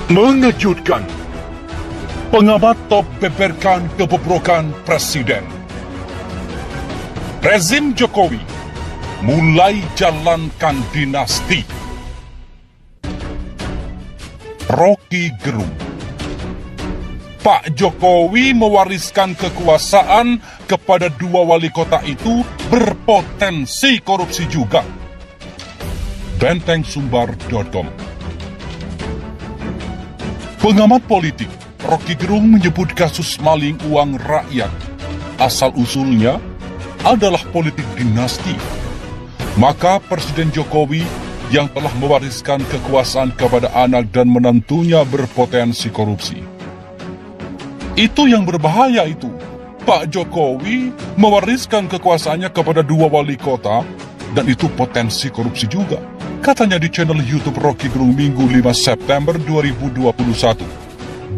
Mengejutkan. Pengamat top beberkan kebobrokan Presiden. Rezim Jokowi mulai jalankan dinasti. Rocky Gerung. Pak Jokowi mewariskan kekuasaan kepada dua wali kota itu berpotensi korupsi juga. Bentengsumbar.com. Pengamat politik Rocky Gerung menyebut kasus maling uang rakyat asal-usulnya adalah politik dinasti. Maka Presiden Jokowi yang telah mewariskan kekuasaan kepada anak dan menantunya berpotensi korupsi. Itu yang berbahaya itu. Pak Jokowi mewariskan kekuasaannya kepada dua wali kota dan itu potensi korupsi juga. Katanya di channel YouTube Rocky Gerung Minggu 5 September 2021.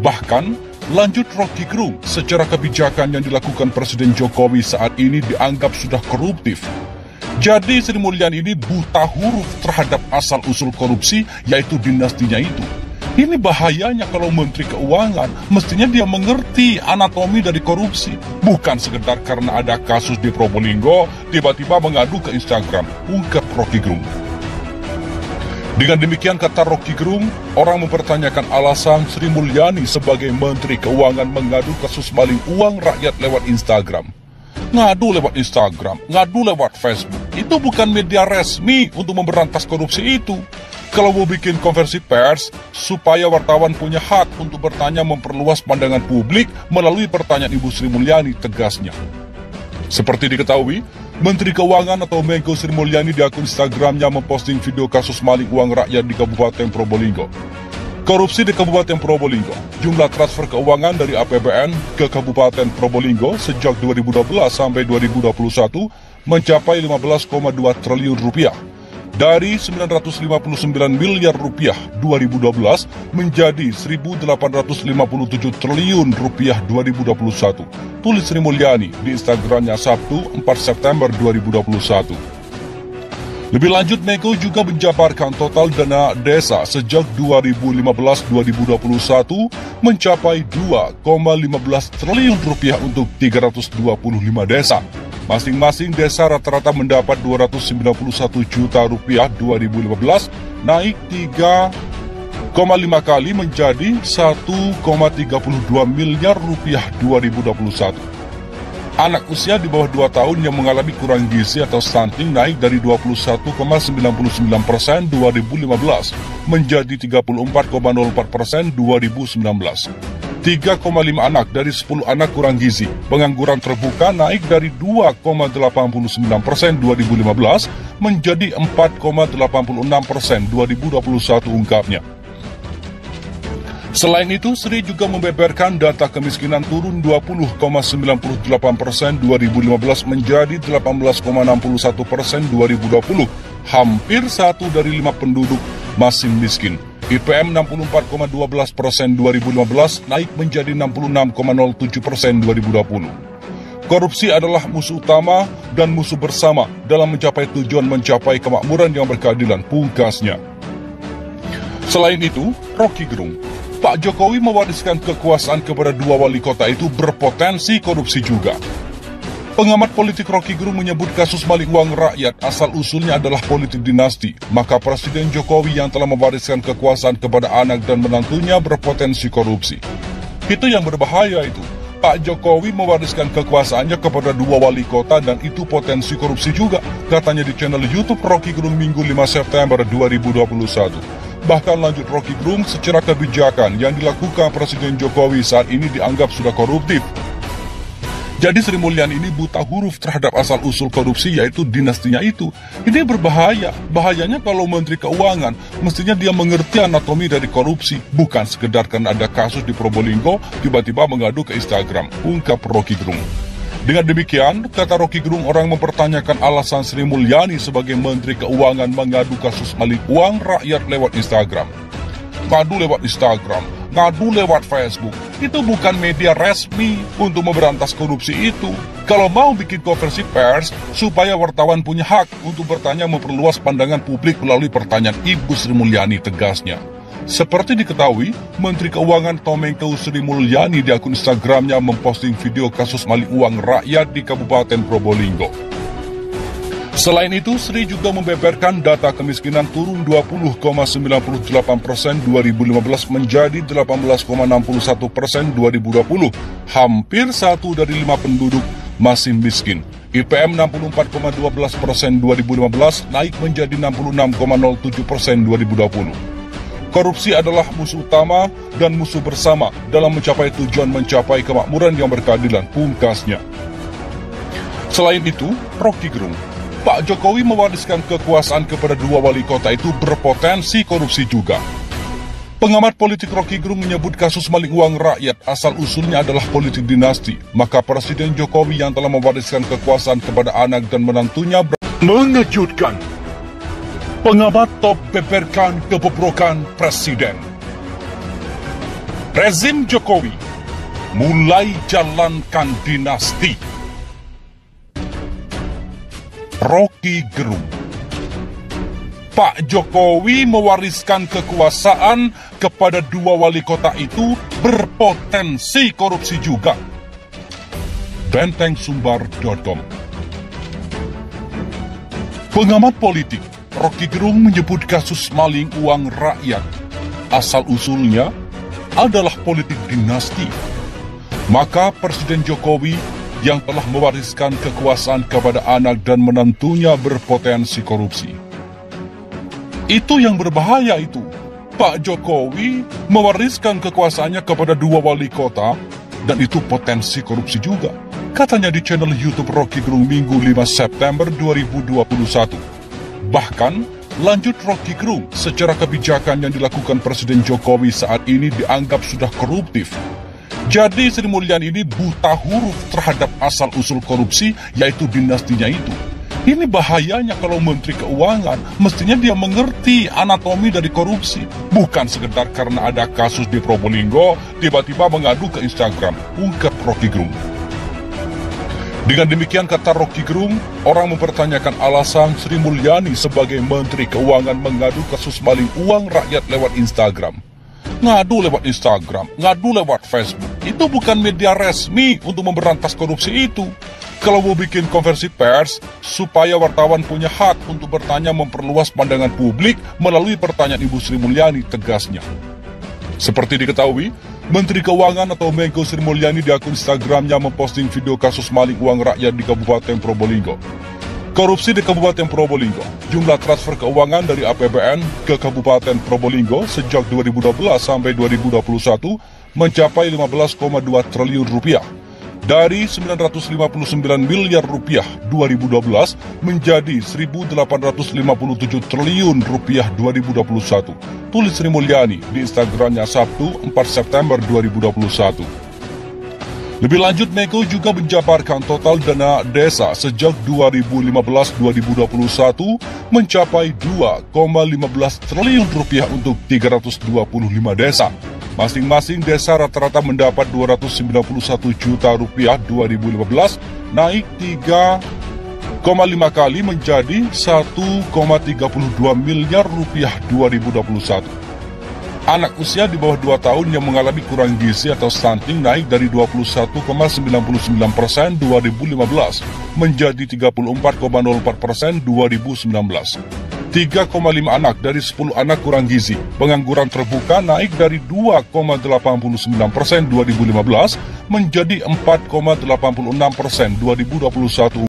Bahkan, lanjut Rocky Gerung, secara kebijakan yang dilakukan Presiden Jokowi saat ini dianggap sudah koruptif. Jadi Sri Mulyani ini buta huruf terhadap asal-usul korupsi, yaitu dinastinya itu. Ini bahayanya kalau Menteri Keuangan, mestinya dia mengerti anatomi dari korupsi. Bukan sekedar karena ada kasus di Probolinggo, tiba-tiba mengadu ke Instagram, ungkap Rocky Gerung. Dengan demikian, kata Rocky Gerung, orang mempertanyakan alasan Sri Mulyani sebagai Menteri Keuangan mengadu kasus maling uang rakyat lewat Instagram. Ngadu lewat Instagram, ngadu lewat Facebook, itu bukan media resmi untuk memberantas korupsi itu. Kalau mau bikin konversi pers, supaya wartawan punya hak untuk bertanya memperluas pandangan publik melalui pertanyaan Ibu Sri Mulyani, tegasnya. Seperti diketahui, Menteri Keuangan atau Menko Sri Mulyani di akun Instagramnya memposting video kasus maling uang rakyat di Kabupaten Probolinggo. Korupsi di Kabupaten Probolinggo. Jumlah transfer keuangan dari APBN ke Kabupaten Probolinggo sejak 2012 sampai 2021 mencapai 15,2 triliun rupiah. Dari 959 miliar rupiah 2012 menjadi 1.857 triliun rupiah 2021. Tulis Sri Mulyani di Instagramnya Sabtu 4 September 2021. Lebih lanjut, Menko juga menjabarkan total dana desa sejak 2015-2021 mencapai 2,15 triliun rupiah untuk 325 desa. Masing-masing desa rata-rata mendapat 291 juta rupiah 2015, naik 3,5 kali menjadi 1,32 miliar rupiah 2021. Anak usia di bawah 2 tahun yang mengalami kurang gizi atau stunting naik dari 21,99% 2015 menjadi 34,04% 2019. 3,5 anak dari 10 anak kurang gizi. Pengangguran terbuka naik dari 2,89% 2015 menjadi 4,86% 2021, ungkapnya. Selain itu, Sri juga membeberkan data kemiskinan turun 20,98% 2015 menjadi 18,61% 2020. Hampir 1 dari 5 penduduk masih miskin. IPM 64,12% 2015 naik menjadi 66,07% 2020. Korupsi adalah musuh utama dan musuh bersama dalam mencapai tujuan mencapai kemakmuran yang berkeadilan, pungkasnya. Selain itu, Rocky Gerung, Pak Jokowi mewariskan kekuasaan kepada dua wali kota itu berpotensi korupsi juga. Pengamat politik Rocky Gerung menyebut kasus maling uang rakyat asal-usulnya adalah politik dinasti, maka Presiden Jokowi yang telah mewariskan kekuasaan kepada anak dan menantunya berpotensi korupsi. Itu yang berbahaya itu. Pak Jokowi mewariskan kekuasaannya kepada dua wali kota dan itu potensi korupsi juga, katanya di channel YouTube Rocky Gerung Minggu 5 September 2021. Bahkan lanjut Rocky Gerung, secara kebijakan yang dilakukan Presiden Jokowi saat ini dianggap sudah koruptif. Jadi Sri Mulyani ini buta huruf terhadap asal-usul korupsi, yaitu dinastinya itu. Ini berbahaya. Bahayanya kalau Menteri Keuangan, mestinya dia mengerti anatomi dari korupsi. Bukan sekedar karena ada kasus di Probolinggo, tiba-tiba mengadu ke Instagram, ungkap Rocky Gerung. Dengan demikian, kata Rocky Gerung, orang mempertanyakan alasan Sri Mulyani sebagai Menteri Keuangan mengadu kasus maling uang rakyat lewat Instagram. Ngadu lewat Instagram, ngadu lewat Facebook, itu bukan media resmi untuk memberantas korupsi itu. Kalau mau bikin konversi pers, supaya wartawan punya hak untuk bertanya memperluas pandangan publik melalui pertanyaan Ibu Sri Mulyani, tegasnya. Seperti diketahui, Menteri Keuangan Tomengkeu Sri Mulyani di akun Instagramnya memposting video kasus maling uang rakyat di Kabupaten Probolinggo. Selain itu, Sri juga membeberkan data kemiskinan turun 20,98% 2015 menjadi 18,61% 2020. Hampir 1 dari 5 penduduk masih miskin. IPM 64,12% 2015 naik menjadi 66,07% 2020. Korupsi adalah musuh utama dan musuh bersama dalam mencapai tujuan mencapai kemakmuran yang berkeadilan, pungkasnya. Selain itu, Rocky Gerung, Pak Jokowi mewariskan kekuasaan kepada 2 wali kota itu berpotensi korupsi juga. Pengamat politik Rocky Gerung menyebut kasus maling uang rakyat asal-usulnya adalah politik dinasti, maka Presiden Jokowi yang telah mewariskan kekuasaan kepada anak dan menantunya mengejutkan. Pengamat top beberkan kebobrokan Presiden. Rezim Jokowi mulai jalankan dinasti. Rocky Gerung, Pak Jokowi mewariskan kekuasaan kepada 2 wali kota itu berpotensi korupsi juga. Bentengsumbar.com. Pengamat politik Rocky Gerung menyebut kasus maling uang rakyat asal-usulnya adalah politik dinasti. Maka Presiden Jokowi yang telah mewariskan kekuasaan kepada anak dan menantunya berpotensi korupsi. Itu yang berbahaya itu. Pak Jokowi mewariskan kekuasaannya kepada 2 wali kota dan itu potensi korupsi juga. Katanya di channel YouTube Rocky Gerung Minggu 5 September 2021. Bahkan, lanjut Rocky Gerung, secara kebijakan yang dilakukan Presiden Jokowi saat ini dianggap sudah koruptif. Jadi Sri Mulyani ini buta huruf terhadap asal-usul korupsi, yaitu dinastinya itu. Ini bahayanya kalau Menteri Keuangan, mestinya dia mengerti anatomi dari korupsi. Bukan sekedar karena ada kasus di Probolinggo, tiba-tiba mengadu ke Instagram, ungkap Rocky Gerung. Dengan demikian, kata Rocky Gerung, orang mempertanyakan alasan Sri Mulyani sebagai Menteri Keuangan mengadu kasus maling uang rakyat lewat Instagram. Ngadu lewat Instagram, ngadu lewat Facebook, itu bukan media resmi untuk memberantas korupsi itu. Kalau mau bikin konversi pers, supaya wartawan punya hak untuk bertanya memperluas pandangan publik melalui pertanyaan Ibu Sri Mulyani, tegasnya. Seperti diketahui, Menteri Keuangan atau Menko Sri Mulyani di akun Instagramnya memposting video kasus maling uang rakyat di Kabupaten Probolinggo. Korupsi di Kabupaten Probolinggo, jumlah transfer keuangan dari APBN ke Kabupaten Probolinggo sejak 2012 sampai 2021 mencapai 15,2 triliun rupiah. Dari 959 miliar rupiah 2012 menjadi 1.857 triliun rupiah 2021. Tulis Sri Mulyani di Instagramnya Sabtu 4 September 2021. Lebih lanjut, Menko juga menjabarkan total dana desa sejak 2015-2021 mencapai 2,15 triliun rupiah untuk 325 desa. Masing-masing desa rata-rata mendapat 291 juta rupiah 2015, naik 3,5 kali menjadi 1,32 miliar rupiah 2021. Anak usia di bawah 2 tahun yang mengalami kurang gizi atau stunting naik dari 21,99% 2015 menjadi 34,04% 2019. 3,5 anak dari 10 anak kurang gizi. Pengangguran terbuka naik dari 2,89% 2015 menjadi 4,86% 2021.